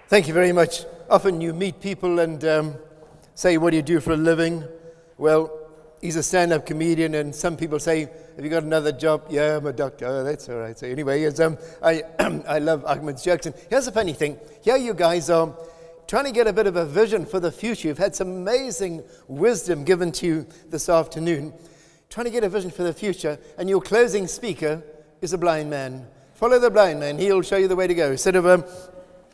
Thank you very much. Often you meet people and say, what do you do for a living? Well, he's a stand-up comedian, and some people say, have you got another job? Yeah, I'm a doctor. Oh, that's all right. So anyway, I love Ahmed's jokes. And here's the funny thing. Here you guys are trying to get a bit of a vision for the future. You've had some amazing wisdom given to you this afternoon. Trying to get a vision for the future, and your closing speaker is a blind man. Follow the blind man. He'll show you the way to go. Instead of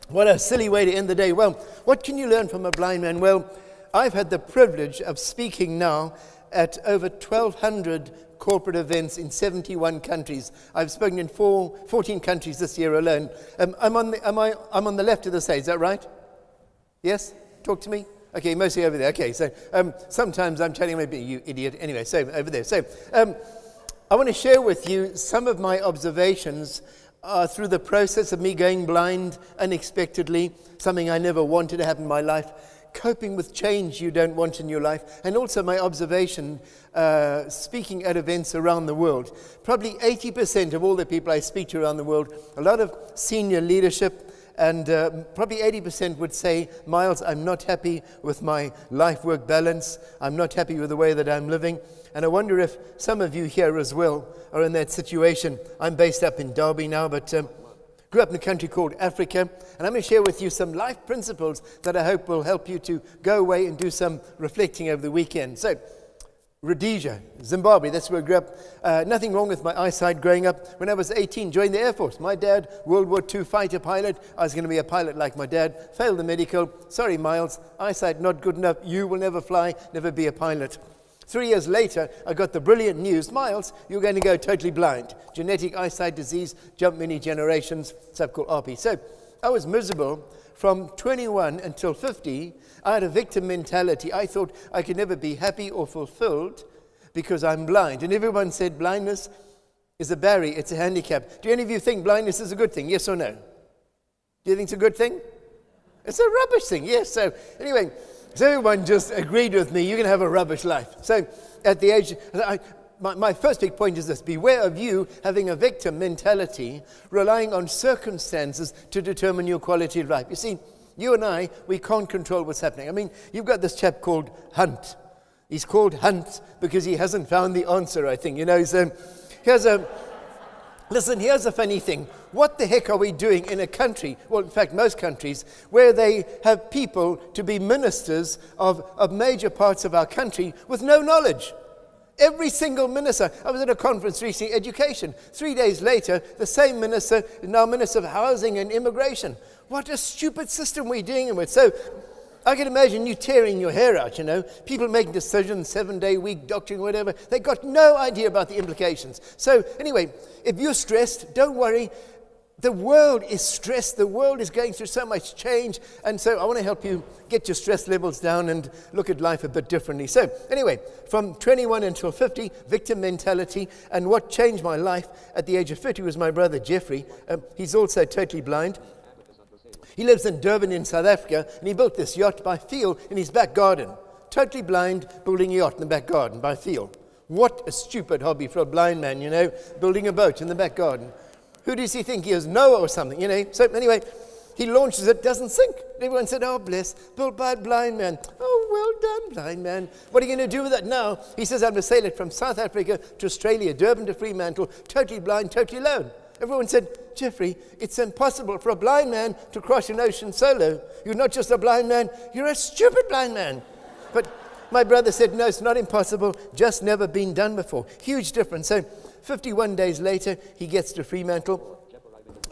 what a silly way to end the day. Well, what can you learn from a blind man? Well, I've had the privilege of speaking now at over 1,200 corporate events in 71 countries. I've spoken in 14 countries this year alone. I'm on the left of the stage, is that right? Yes? Talk to me? Okay, mostly over there. Okay, so sometimes I'm telling maybe you idiot. Anyway, so over there. So I want to share with you some of my observations through the process of me going blind unexpectedly, something I never wanted to happen in my life, coping with change you don't want in your life, and also my observation speaking at events around the world. Probably 80% of all the people I speak to around the world, a lot of senior leadership, and probably 80% would say, Miles, I'm not happy with my life-work balance. I'm not happy with the way that I'm living. And I wonder if some of you here as well are in that situation. I'm based up in Derby now, but grew up in a country called Africa. And I'm going to share with you some life principles that I hope will help you to go away and do some reflecting over the weekend. So, Rhodesia, Zimbabwe, that's where I grew up. Nothing wrong with my eyesight growing up. When I was 18, joined the Air Force. My dad, World War II fighter pilot. I was going to be a pilot like my dad. Failed the medical. Sorry, Miles, eyesight not good enough. You will never fly, never be a pilot. 3 years later, I got the brilliant news, Miles, you're going to go totally blind. Genetic eyesight disease, jumped many generations, so-called RP. So I was miserable from 21 until 50. I had a victim mentality. I thought I could never be happy or fulfilled because I'm blind. And everyone said blindness is a barrier, it's a handicap. Do any of you think blindness is a good thing? Yes or no? Do you think it's a good thing? It's a rubbish thing, yes. So anyway, so everyone just agreed with me, you're going to have a rubbish life. So at the age, my first big point is this: beware of you having a victim mentality, relying on circumstances to determine your quality of life. You see, you and I, we can't control what's happening. I mean, you've got this chap called Hunt. He's called Hunt because he hasn't found the answer, I think. You know, so here's the funny thing. What the heck are we doing in a country, well, in fact, most countries, where they have people to be ministers of major parts of our country with no knowledge? Every single minister. I was at a conference recently, education. 3 days later, the same minister is now Minister of Housing and Immigration. What a stupid system we're dealing with. So I can imagine you tearing your hair out, you know. People making decisions, 7-day week, doctoring, whatever. They got no idea about the implications. So anyway, if you're stressed, don't worry. The world is stressed. The world is going through so much change. And so I want to help you get your stress levels down and look at life a bit differently. So anyway, from 21 until 50, victim mentality. And what changed my life at the age of 50 was my brother Jeffrey. He's also totally blind. He lives in Durban in South Africa, and he built this yacht by feel in his back garden. Totally blind, building a yacht in the back garden by feel. What a stupid hobby for a blind man, you know, building a boat in the back garden. Who does he think he is? Noah or something, you know? So anyway, he launches it, doesn't sink. Everyone said, oh, bless, built by a blind man. Oh, well done, blind man. What are you going to do with that now? He says, I'm going to sail it from South Africa to Australia, Durban to Fremantle, totally blind, totally alone. Everyone said, Jeffrey, it's impossible for a blind man to cross an ocean solo. You're not just a blind man, you're a stupid blind man. But my brother said, no, it's not impossible, just never been done before. Huge difference. So 51 days later, he gets to Fremantle.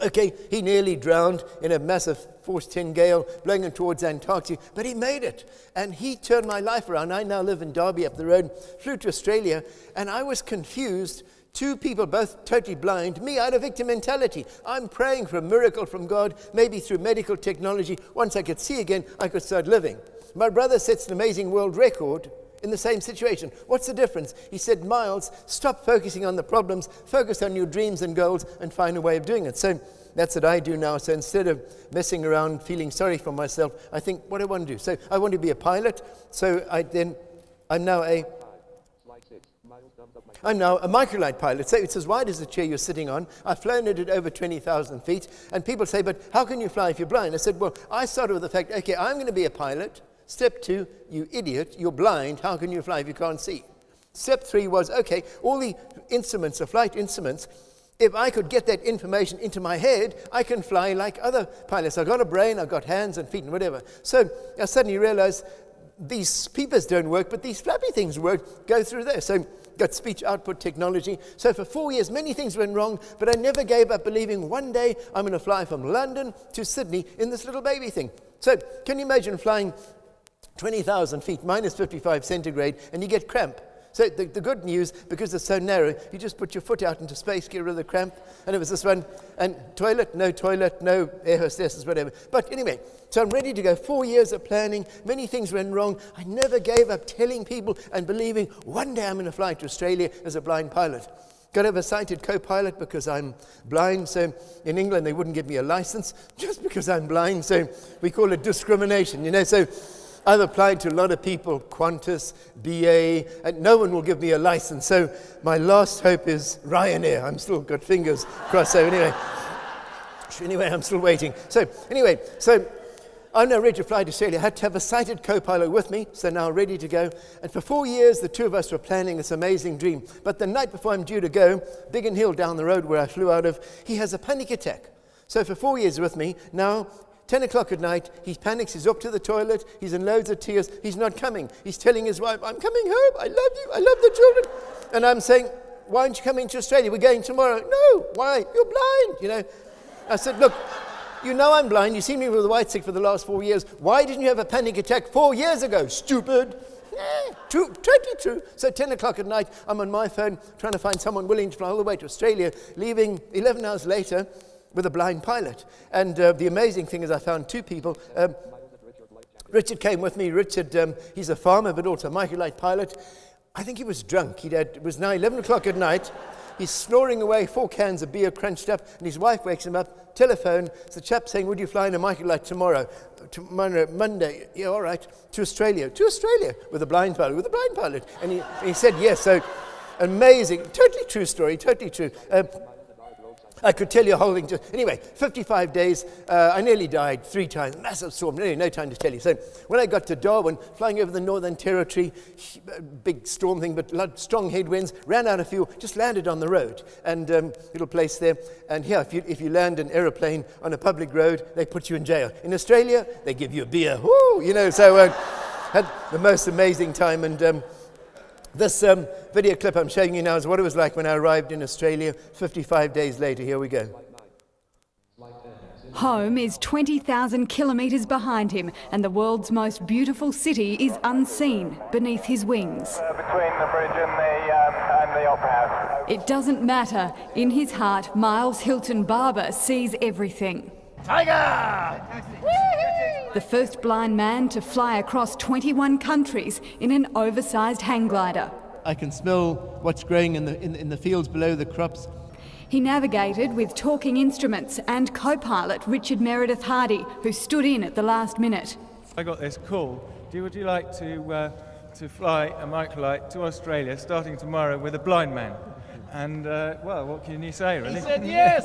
Okay, he nearly drowned in a massive force 10 gale blowing him towards Antarctica, but he made it. And he turned my life around. I now live in Derby up the road, flew to Australia, and I was confused. Two people, both totally blind. Me, I had a victim mentality. I'm praying for a miracle from God, maybe through medical technology. Once I could see again, I could start living. My brother sets an amazing world record in the same situation. What's the difference? He said, Miles, stop focusing on the problems, focus on your dreams and goals, and find a way of doing it. So that's what I do now. So instead of messing around, feeling sorry for myself, I think, what do I want to do? So I want to be a pilot. So I'm now a I'm now a microlight pilot. So it's as wide as the chair you're sitting on. I've flown it at over 20,000 feet. And people say, but how can you fly if you're blind? I said, well, I started with the fact, okay, I'm going to be a pilot. Step 2, you idiot, you're blind. How can you fly if you can't see? Step 3 was, okay, all the instruments, the flight instruments, if I could get that information into my head, I can fly like other pilots. I've got a brain, I've got hands and feet and whatever. So I suddenly realized these peepers don't work, but these flappy things work, go through there. So got speech output technology. So for 4 years, many things went wrong, but I never gave up believing one day I'm going to fly from London to Sydney in this little baby thing. So can you imagine flying 20,000 feet, minus 55 centigrade, and you get cramp? So the good news, because it's so narrow, you just put your foot out into space, get rid of the cramp, and it was this one, and toilet, no air hostesses, whatever. But anyway, so I'm ready to go. 4 years of planning, many things went wrong. I never gave up telling people and believing one day I'm going to fly to Australia as a blind pilot. Got to have a sighted co-pilot because I'm blind, so in England they wouldn't give me a license just because I'm blind, so we call it discrimination, so I've applied to a lot of people, Qantas, BA, and no one will give me a license. So my last hope is Ryanair. I'm still got fingers crossed. So anyway, I'm still waiting. So I'm now ready to fly to Australia. I had to have a sighted co-pilot with me, so now ready to go. And for 4 years, the two of us were planning this amazing dream. But the night before I'm due to go, Biggin Hill down the road where I flew out of, he has a panic attack. So for 4 years with me, now 10 o'clock at night, he panics, he's up to the toilet, he's in loads of tears, he's not coming. He's telling his wife, I'm coming home, I love you, I love the children. And I'm saying, why aren't you coming to Australia? We're going tomorrow. No, why? You're blind, I said, look, you know I'm blind, you've seen me with a white stick for the last 4 years. Why didn't you have a panic attack 4 years ago, stupid? True, totally true. So 10 o'clock at night, I'm on my phone trying to find someone willing to fly all the way to Australia, leaving 11 hours later with a blind pilot. And the amazing thing is I found two people. Richard came with me. Richard, he's a farmer, but also a microlight pilot. I think he was drunk. It was now 11 o'clock at night. He's snoring away, 4 cans of beer crunched up, and his wife wakes him up, telephone. It's the chap saying, would you fly in a microlight tomorrow, Monday? Yeah, all right. To Australia, with a blind pilot. And he said yes. So amazing, totally true story, totally true. I could tell you a whole thing. Anyway, 55 days, I nearly died 3 times, massive storm, really no time to tell you. So when I got to Darwin, flying over the Northern Territory, big storm thing, but strong headwinds, ran out of fuel, just landed on the road, and little place there. And here, if you land an aeroplane on a public road, they put you in jail. In Australia, they give you a beer. Woo, so had the most amazing time. And this video clip I'm showing you now is what it was like when I arrived in Australia 55 days later. Here we go. Home is 20,000 kilometres behind him, and the world's most beautiful city is unseen beneath his wings. Between the bridge and the Opera House. It doesn't matter. In his heart, Miles Hilton-Barber sees everything. Tiger! The first blind man to fly across 21 countries in an oversized hang glider. I can smell what's growing in the fields below the crops. He navigated with talking instruments and co-pilot Richard Meredith Hardy, who stood in at the last minute. I got this call. Would you like to fly a microlight to Australia starting tomorrow with a blind man? And, well, what can you say, really? He said yes!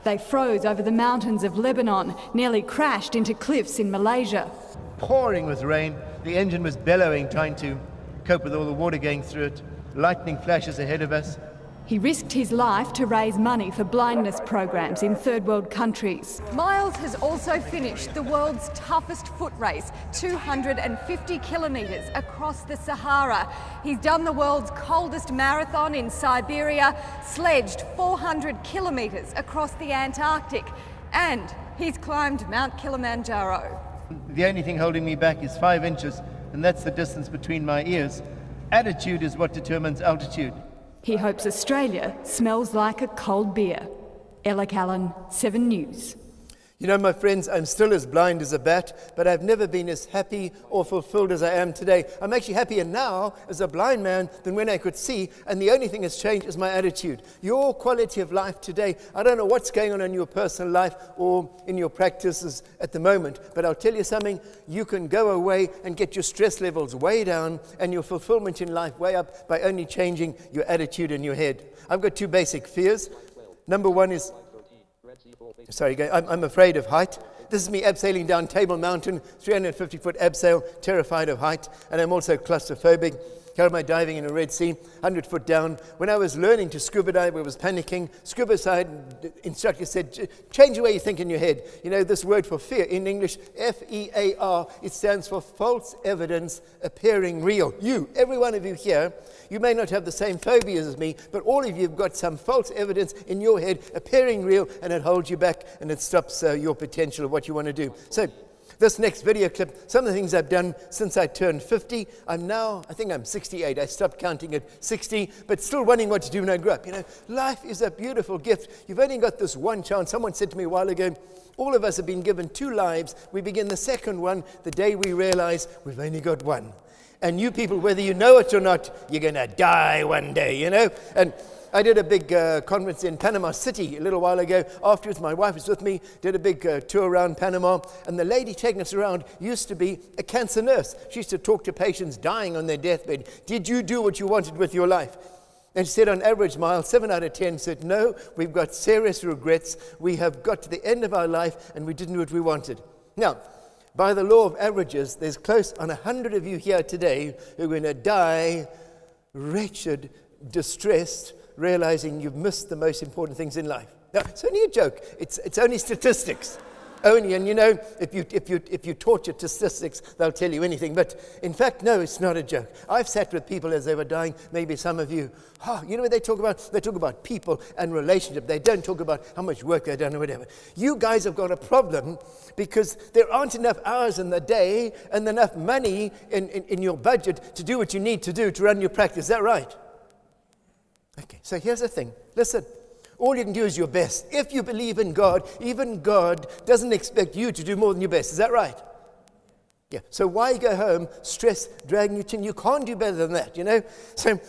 They froze over the mountains of Lebanon, nearly crashed into cliffs in Malaysia. Pouring with rain, the engine was bellowing, trying to cope with all the water going through it. Lightning flashes ahead of us. He risked his life to raise money for blindness programs in third world countries. Miles has also finished the world's toughest foot race, 250 kilometres across the Sahara. He's done the world's coldest marathon in Siberia, sledged 400 kilometres across the Antarctic, and he's climbed Mount Kilimanjaro. The only thing holding me back is 5 inches, and that's the distance between my ears. Attitude is what determines altitude. He hopes Australia smells like a cold beer. Ella Callan, 7 News. You know, my friends, I'm still as blind as a bat, but I've never been as happy or fulfilled as I am today. I'm actually happier now as a blind man than when I could see, and the only thing that's changed is my attitude. Your quality of life today, I don't know what's going on in your personal life or in your practices at the moment, but I'll tell you something, you can go away and get your stress levels way down and your fulfillment in life way up by only changing your attitude in your head. I've got two basic fears. Number one is, I'm afraid of height. This is me abseiling down Table Mountain, 350-foot abseil, terrified of height. And I'm also claustrophobic. Carried my diving in a Red Sea, 100 foot down. When I was learning to scuba dive, I was panicking. Scuba side instructor said, change the way you think in your head. You know, this word for fear in English, F-E-A-R, it stands for false evidence appearing real. You, every one of you here, you may not have the same phobias as me, but all of you have got some false evidence in your head appearing real, and it holds you back and it stops your potential of what you want to do. So, this next video clip, some of the things I've done since I turned 50. I think I'm 68. I stopped counting at 60, but still wondering what to do when I grow up. You know, life is a beautiful gift. You've only got this one chance. Someone said to me a while ago, all of us have been given 2 lives. We begin the second one the day we realize we've only got one. And you people, whether you know it or not, you're going to die one day, you know. And I did a big conference in Panama City a little while ago. Afterwards, my wife was with me, did a big tour around Panama, and the lady taking us around used to be a cancer nurse. She used to talk to patients dying on their deathbed. Did you do what you wanted with your life? And she said on average, Miles, 7 out of 10 said, no, we've got serious regrets. We have got to the end of our life, and we didn't do what we wanted. Now, by the law of averages, there's close on 100 of you here today who are going to die wretched, distressed, realizing you've missed the most important things in life. Now, it's only a joke. It's only statistics. Only, and you know, if you torture statistics, they'll tell you anything. But in fact, no, it's not a joke. I've sat with people as they were dying, maybe some of you. You know what they talk about? They talk about people and relationship. They don't talk about how much work they've done or whatever. You guys have got a problem because there aren't enough hours in the day and enough money in your budget to do what you need to do to run your practice. Is that right? Okay, so here's the thing. Listen, all you can do is your best. If you believe in God, even God doesn't expect you to do more than your best. Is that right? Yeah. So why go home, stress, dragging your chin? You can't do better than that, you know? So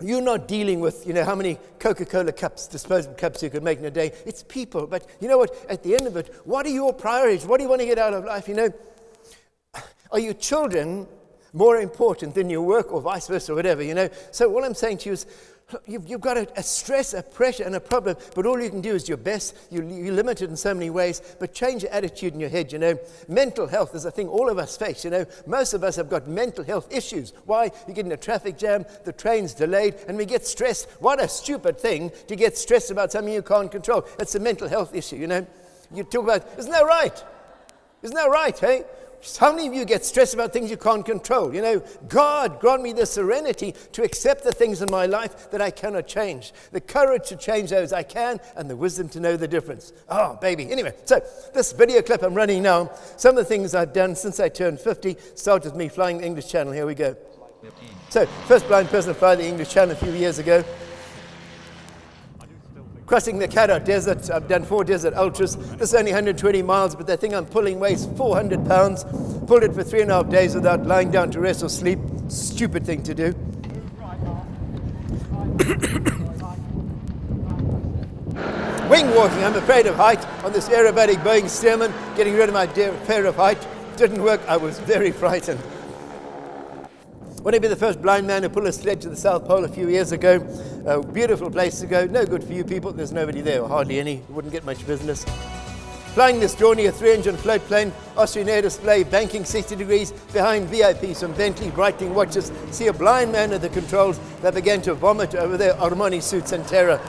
you're not dealing with, you know, how many Coca-Cola cups, disposable cups you could make in a day. It's people. But you know what? At the end of it, what are your priorities? What do you want to get out of life? You know, are your children more important than your work or vice versa or whatever, you know? So what I'm saying to you is, you've got a stress, a pressure, and a problem, but all you can do is your best. You're limited in so many ways, but change your attitude in your head, you know. Mental health is a thing all of us face, you know. Most of us have got mental health issues. Why? You get in a traffic jam, the train's delayed, and we get stressed. What a stupid thing to get stressed about something you can't control. It's a mental health issue, you know. You talk about, isn't that right? Isn't that right, hey? How many of you get stressed about things you can't control? You know, God grant me the serenity to accept the things in my life that I cannot change, the courage to change those I can, and the wisdom to know the difference. Oh, baby. Anyway, so this video clip I'm running now, some of the things I've done since I turned 50, started with me flying the English Channel. Here we go. So, first blind person to fly the English Channel a few years ago. Crossing the Kara Desert, I've done 4 desert ultras. This is only 120 miles, but the thing I'm pulling weighs 400 pounds. Pulled it for 3.5 days without lying down to rest or sleep. Stupid thing to do. Wing walking, I'm afraid of height. On this aerobatic Boeing Stearman, getting rid of my fear of height. Didn't work, I was very frightened. Want to be the first blind man who pulled a sled to the South Pole a few years ago. A beautiful place to go. No good for you people. There's nobody there, or hardly any. You wouldn't get much business. Flying this journey, a 3-engine float plane, Austrian air display, banking 60 degrees, behind VIPs from Bentley, brightening watches. See a blind man at the controls that began to vomit over their Armani suits in terror.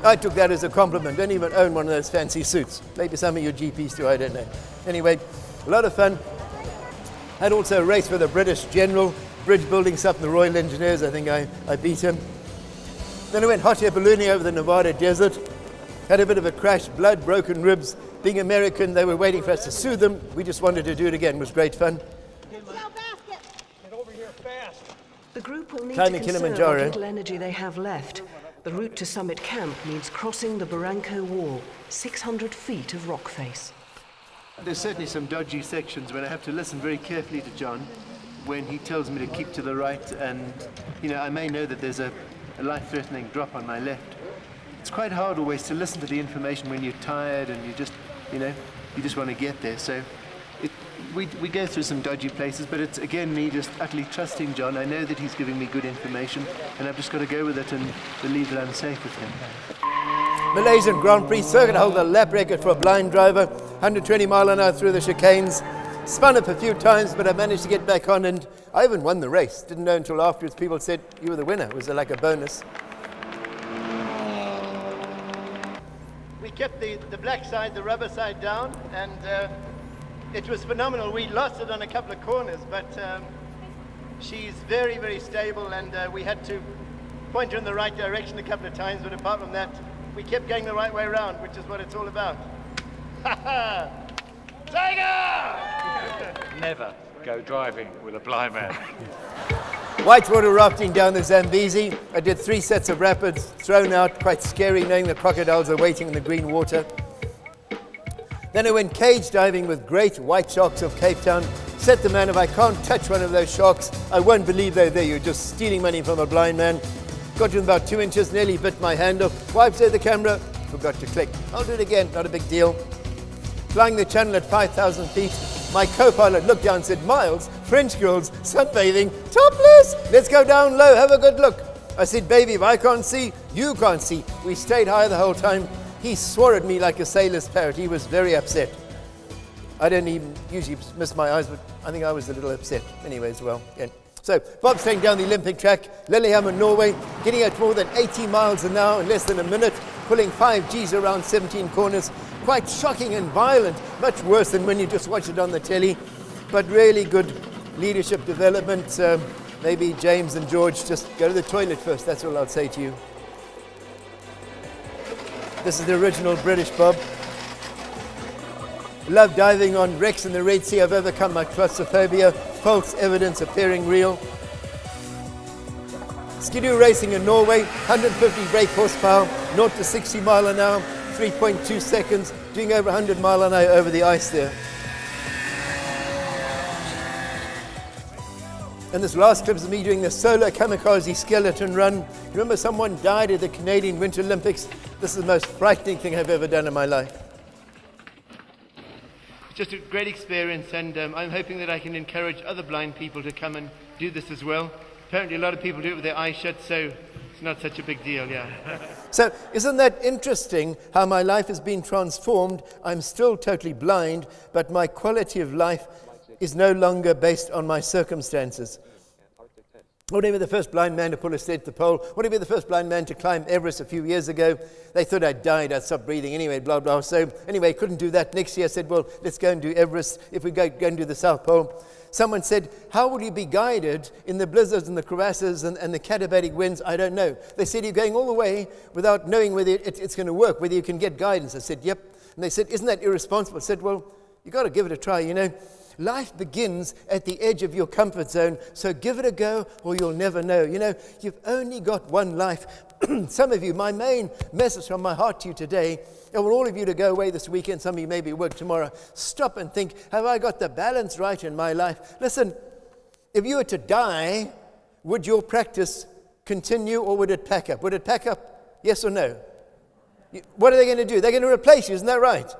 I took that as a compliment. Don't even own one of those fancy suits. Maybe some of your GPs do, I don't know. Anyway, a lot of fun. Had also a race with a British general, bridge building stuff in the Royal Engineers. I think I beat him. Then I went hot air ballooning over the Nevada desert. Had a bit of a crash, blood, broken ribs. Being American, they were waiting for us to sue them. We just wanted to do it again. It was great fun. Get over here fast. The group will need Climbing to conserve Kilimanjaro. what little energy they have left. The route to Summit Camp means crossing the Barranco Wall, 600 feet of rock face. There's certainly some dodgy sections when I have to listen very carefully to John when he tells me to keep to the right, and I may know that there's a life-threatening drop on my left. It's quite hard always to listen to the information when you're tired and you just want to get there. So we go through some dodgy places, but it's again me just utterly trusting John. I know that he's giving me good information, and I've just got to go with it and believe that I'm safe with him. Malaysian Grand Prix circuit hold a lap record for a blind driver, 120 mile an hour through the chicanes. Spun up a few times, but I managed to get back on, and I even won the race. Didn't know until afterwards. People said you were the winner. It was like a bonus. We kept the black side, the rubber side down, and it was phenomenal. We lost it on a couple of corners, but she's very, very stable, and we had to point her in the right direction a couple of times, but apart from that, we kept going the right way around, which is what it's all about. Tiger! Never go driving with a blind man. Whitewater rafting down the Zambezi. I did 3 sets of rapids, thrown out, quite scary knowing the crocodiles are waiting in the green water. Then I went cage diving with great white sharks of Cape Town. Said the man, if I can't touch one of those sharks, I won't believe they're there. You're just stealing money from a blind man. Got to about 2 inches, nearly bit my hand off. Wiped out the camera, forgot to click. I'll do it again, not a big deal. Flying the channel at 5,000 feet, my co-pilot looked down and said, Miles, French girls, sunbathing, topless, let's go down low, have a good look. I said, baby, if I can't see, you can't see. We stayed high the whole time. He swore at me like a sailor's parrot. He was very upset. I don't even usually miss my eyes, but I think I was a little upset anyway as well. Yeah. So, Bob staying down the Olympic track, Lillehammer, Norway, getting at more than 80 miles an hour in less than a minute, pulling 5 Gs around 17 corners. Quite shocking and violent, much worse than when you just watch it on the telly, but really good leadership development. Maybe James and George just go to the toilet first, that's all I'll say to you. This is the original British Bob. Love diving on wrecks in the Red Sea. I've overcome my claustrophobia. False evidence appearing real. Skidoo racing in Norway, 150 brake horsepower, 0 to 60 mile an hour, 3.2 seconds, doing over 100 mile an hour over the ice there. And this last clip is me doing the solo kamikaze skeleton run. Remember, someone died at the Canadian Winter Olympics. This is the most frightening thing I've ever done in my life. Just a great experience, and I'm hoping that I can encourage other blind people to come and do this as well. Apparently a lot of people do it with their eyes shut, so it's not such a big deal, yeah. So isn't that interesting how my life has been transformed? I'm still totally blind, but my quality of life is no longer based on my circumstances. I want to be the first blind man to pull a sled to the pole. I want to be the first blind man to climb Everest a few years ago. They thought I'd died, I'd stopped breathing anyway, blah, blah. So anyway, couldn't do that. Next year I said, well, let's go and do Everest if we go and do the South Pole. Someone said, how will you be guided in the blizzards and the crevasses and the katabatic winds? I don't know. They said, you're going all the way without knowing whether it's going to work, whether you can get guidance. I said, yep. And they said, isn't that irresponsible? I said, well, you've got to give it a try, you know. Life begins at the edge of your comfort zone, so give it a go or you'll never know. You know, you've only got one life. Some of you, my main message from my heart to you today, I want all of you to go away this weekend, some of you maybe work tomorrow, stop and think, have I got the balance right in my life? Listen, if you were to die, would your practice continue or would it pack up? Would it pack up? Yes or no? What are they going to do? They're going to replace you, isn't that right?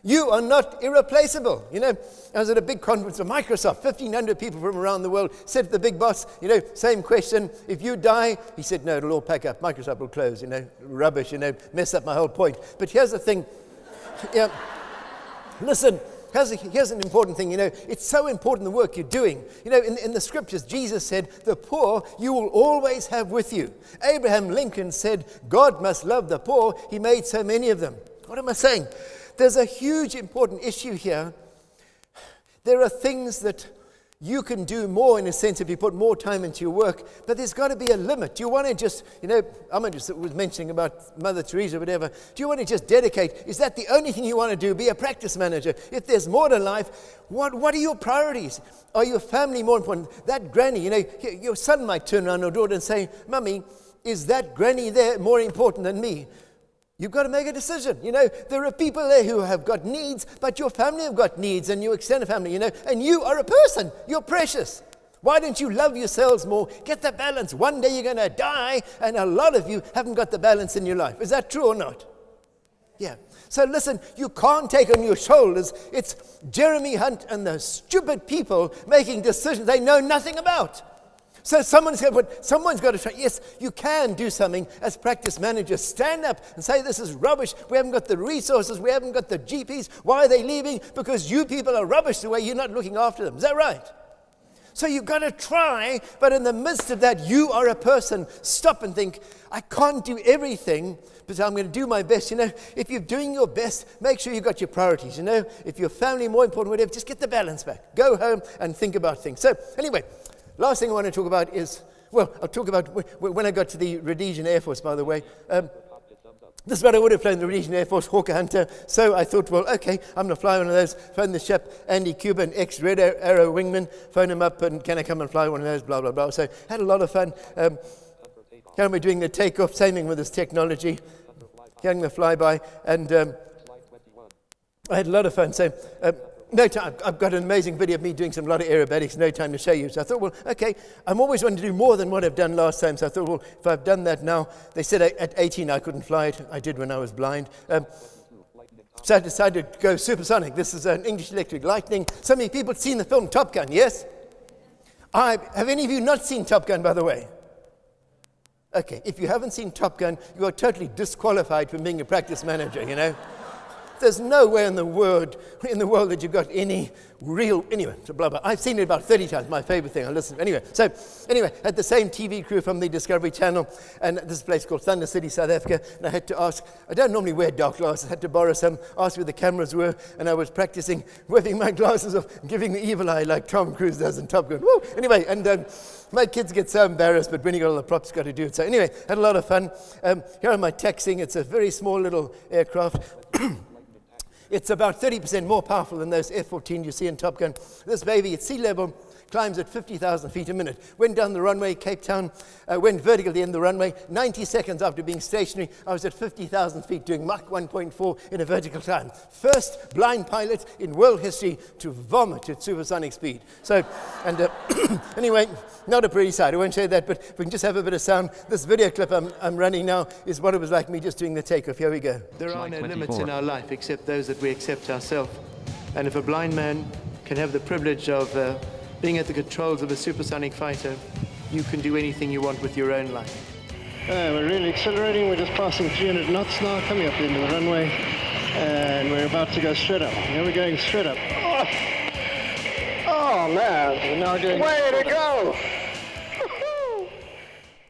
You are not irreplaceable. You know, I was at a big conference of Microsoft, 1,500 people from around the world, said to the big boss, you know, same question, if you die, he said, no, it'll all pack up, Microsoft will close, you know, rubbish, you know, mess up my whole point. But here's the thing, yeah, listen, here's an important thing, you know, it's so important the work you're doing. You know, in the scriptures, Jesus said, the poor you will always have with you. Abraham Lincoln said, God must love the poor, he made so many of them. What am I saying? There's a huge important issue here. There are things that you can do more in a sense if you put more time into your work, but there's got to be a limit. Do you want to just, you know, I just was mentioning about Mother Teresa or whatever, do you want to just dedicate, is that the only thing you want to do, be a practice manager? If there's more to life, what are your priorities? Are your family more important? That granny, you know, your son might turn around or daughter and say, Mummy, is that granny there more important than me? You've got to make a decision. There are people there who have got needs, but your family have got needs, and your extended family, and you are a person. You're precious. Why don't you love yourselves more? Get the balance. One day you're going to die, and a lot of you haven't got the balance in your life. Is that true or not? Yeah. So listen, you can't take on your shoulders. It's Jeremy Hunt and the stupid people making decisions they know nothing about. So someone's got to try. Yes, you can do something as practice managers. Stand up and say, this is rubbish. We haven't got the resources. We haven't got the GPs. Why are they leaving? Because you people are rubbish the way you're not looking after them. Is that right? So you've got to try, but in the midst of that, you are a person. Stop and think, I can't do everything, but I'm going to do my best. If you're doing your best, make sure you've got your priorities. If your family more important, whatever, just get the balance back. Go home and think about things. So anyway, last thing I want to talk about is, I'll talk about when I got to the Rhodesian Air Force, by the way. This is what I would have flown the Rhodesian Air Force Hawker Hunter. So I thought, okay, I'm going to fly one of those. Phone the chap, Andy Cuban, ex-Red Arrow wingman. Phone him up, and can I come and fly one of those, blah, blah, blah. So had a lot of fun. Here we're doing the takeoff, same thing with this technology. Getting the flyby, and I had a lot of fun. So no time. I've got an amazing video of me doing a lot of aerobatics, no time to show you. So I thought, okay, I'm always wanting to do more than what I've done last time. So I thought, if I've done that now, they said at 18 I couldn't fly it. I did when I was blind. So I decided to go supersonic. This is an English Electric Lightning. So many people have seen the film Top Gun, yes? Have any of you not seen Top Gun, by the way? Okay, if you haven't seen Top Gun, you are totally disqualified from being a practice manager, There's nowhere in the world that you've got any real, blah, blah. I've seen it about 30 times, my favorite thing. I listen. Anyway, had the same TV crew from the Discovery Channel, and this place called Thunder City, South Africa, and I had to ask, I don't normally wear dark glasses, I had to borrow some, ask where the cameras were, and I was practicing whipping my glasses off and giving the evil eye like Tom Cruise does in Top Gun. Woo! Anyway, and my kids get so embarrassed, but when you got all the props, got to do it. So anyway, had a lot of fun. Here am I taxiing. It's a very small little aircraft. It's about 30% more powerful than those F-14 you see in Top Gun. This baby at sea level climbs at 50,000 feet a minute. Went down the runway, Cape Town, went vertical at the end of the runway. 90 seconds after being stationary, I was at 50,000 feet doing Mach 1.4 in a vertical climb. First blind pilot in world history to vomit at supersonic speed. So, and anyway, not a pretty sight. I won't say that, but we can just have a bit of sound. This video clip I'm running now is what it was like me just doing the takeoff. Here we go. There are no limits in our life except those that we accept ourselves. And if a blind man can have the privilege of being at the controls of a supersonic fighter, you can do anything you want with your own life. We're really accelerating. We're just passing 300 knots now, coming up the end of the runway, and we're about to go straight up. Here we're going straight up. Oh man, we're now going way to go!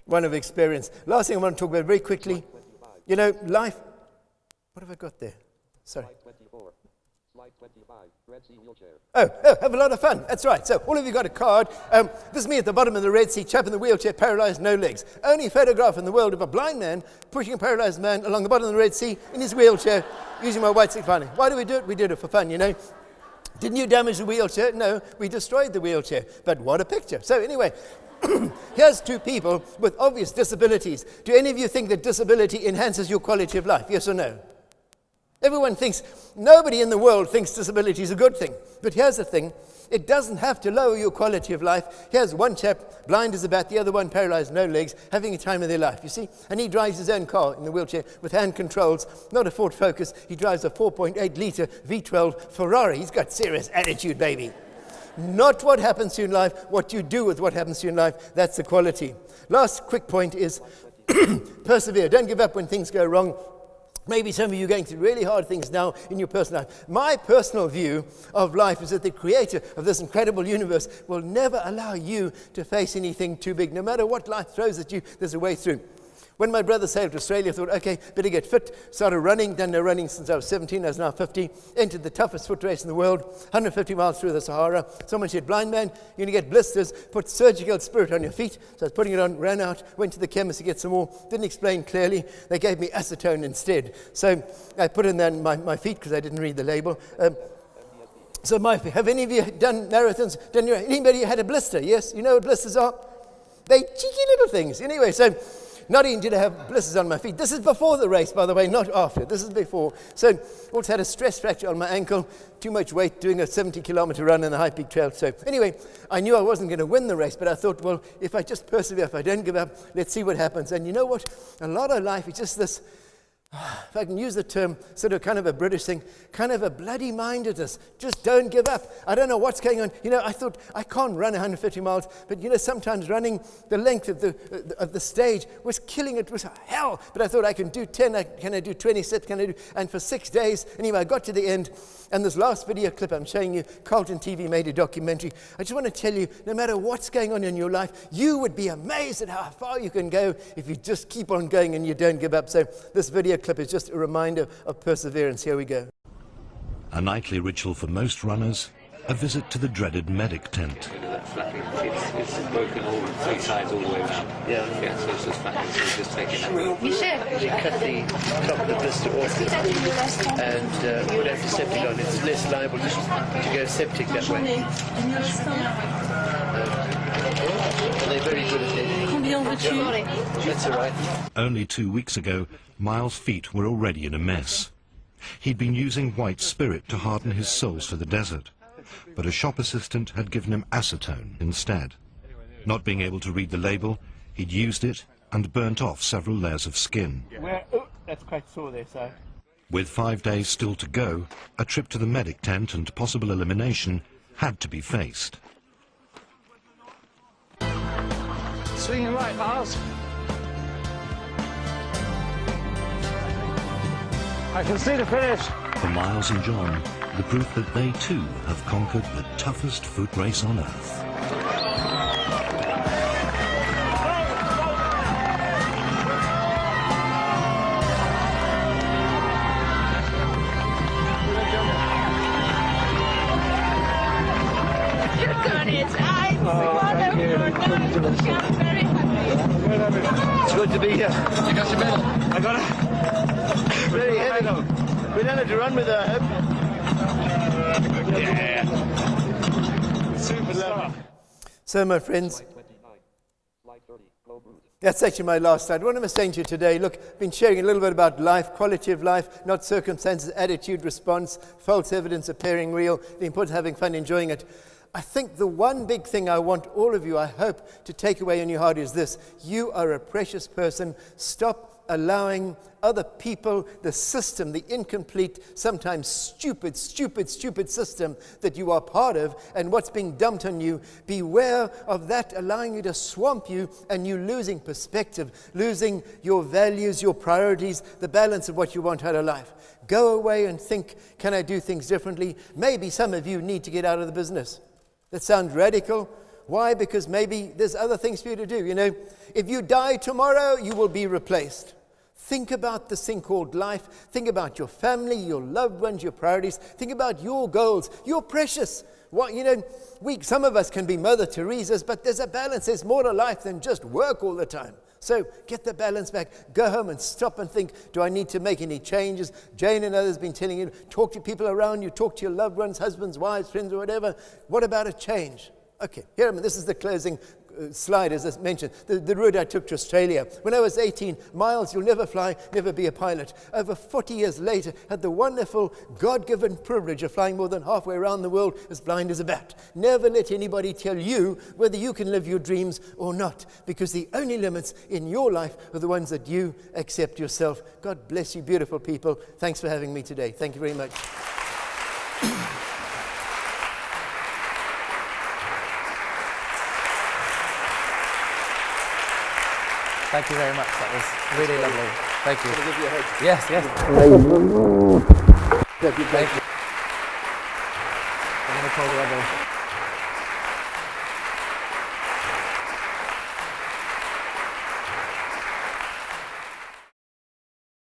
One of experience. Last thing I want to talk about very quickly, life. What have I got there? Sorry. Slide 25, Red Sea wheelchair. Oh, have a lot of fun. That's right. So all of you got a card. This is me at the bottom of the Red Sea, chap in the wheelchair, paralyzed, no legs. Only photograph in the world of a blind man pushing a paralyzed man along the bottom of the Red Sea in his wheelchair using my white stick finding. Why do we do it? We did it for fun, Didn't you damage the wheelchair? No, we destroyed the wheelchair. But what a picture. So anyway, here's two people with obvious disabilities. Do any of you think that disability enhances your quality of life? Yes or no? Everyone thinks, nobody in the world thinks disability is a good thing. But here's the thing, it doesn't have to lower your quality of life. Here's one chap, blind as a bat, the other one paralyzed, no legs, having a time of their life, you see? And he drives his own car in the wheelchair with hand controls, not a Ford Focus. He drives a 4.8-litre V12 Ferrari. He's got serious attitude, baby. Not what happens to you in life, what you do with what happens to you in life, that's the quality. Last quick point is persevere. Don't give up when things go wrong. Maybe some of you are going through really hard things now in your personal life. My personal view of life is that the creator of this incredible universe will never allow you to face anything too big. No matter what life throws at you, there's a way through. When my brother sailed to Australia, I thought, okay, better get fit. Started running, done no running since I was 17, I was now 50. Entered the toughest foot race in the world, 150 miles through the Sahara. Someone said, blind man, you're going to get blisters, put surgical spirit on your feet. So I was putting it on, ran out, went to the chemist to get some more. Didn't explain clearly. They gave me acetone instead. So I put in then my feet because I didn't read the label. So have any of you done marathons? Anybody had a blister? Yes? You know what blisters are? They're cheeky little things. Anyway, so not only did I have blisters on my feet, this is before the race, by the way, not after. This is before. So also had a stress fracture on my ankle, too much weight doing a 70-kilometer run in the High Peak Trail. So anyway, I knew I wasn't going to win the race, but I thought, well, if I just persevere, if I don't give up, let's see what happens. And you know what? A lot of life is just this, if I can use the term, sort of kind of a British thing, kind of a bloody mindedness. Just don't give up. I don't know what's going on. You know, I thought, I can't run 150 miles, but you know, sometimes running the length of the stage was killing it. It was hell. But I thought I can do 10, can I do 20 steps, and for 6 days, anyway, I got to the end. And this last video clip I'm showing you, Carlton TV made a documentary. I just want to tell you, no matter what's going on in your life, you would be amazed at how far you can go if you just keep on going and you don't give up. So this video clip is just a reminder of perseverance. Here we go. A nightly ritual for most runners, a visit to the dreaded medic tent. It's broken all 3 sides all the way around. Yeah, so it's just flapping, so we're just taking that. You cut the top of the blister off and put antiseptic on. It's less liable to go septic that way. And they're very good at it. That's all right. Only 2 weeks ago, Miles' feet were already in a mess. He'd been using white spirit to harden his soles for the desert, but a shop assistant had given him acetone instead. Not being able to read the label, he'd used it and burnt off several layers of skin. That's quite sore there, so. With 5 days still to go, a trip to the medic tent and possible elimination had to be faced. Swinging right, Miles. I can see the finish. For Miles and John, the proof that they too have conquered the toughest foot race on earth. You've done it! It's good to be here. You got your medal? I got it. Very heavy. We don't have to run with it, I hope. Yeah. Superstar. So, my friends, that's actually my last slide. What am I saying to you today? Look, I've been sharing a little bit about life, quality of life, not circumstances, attitude, response, false evidence appearing real, the importance of having fun, enjoying it. I think the one big thing I want all of you, I hope, to take away in your heart is this. You are a precious person. Stop allowing other people, the system, the incomplete, sometimes stupid system that you are part of and what's being dumped on you. Beware of that allowing you to swamp you and you losing perspective, losing your values, your priorities, the balance of what you want out of life. Go away and think, can I do things differently? Maybe some of you need to get out of the business. That sounds radical. Why? Because maybe there's other things for you to do. You know, if you die tomorrow, you will be replaced. Think about this thing called life. Think about your family, your loved ones, your priorities. Think about your goals. You're precious. What, you know, some of us can be Mother Teresa's, but there's a balance. There's more to life than just work all the time. So get the balance back. Go home and stop and think, do I need to make any changes? Jane and others have been telling you, talk to people around you, talk to your loved ones, husbands, wives, friends, or whatever. What about a change? Okay, here, this is the closing slide, as I mentioned, the route I took to Australia. When I was 18, Miles, you'll never fly, never be a pilot. Over 40 years later, had the wonderful God-given privilege of flying more than halfway around the world as blind as a bat. Never let anybody tell you whether you can live your dreams or not, because the only limits in your life are the ones that you accept yourself. God bless you, beautiful people. Thanks for having me today. Thank you very much. Thank you very much. That was really lovely. Thank you. Can I give you a hug? Yes, yes. Thank you. I'm going to call the other.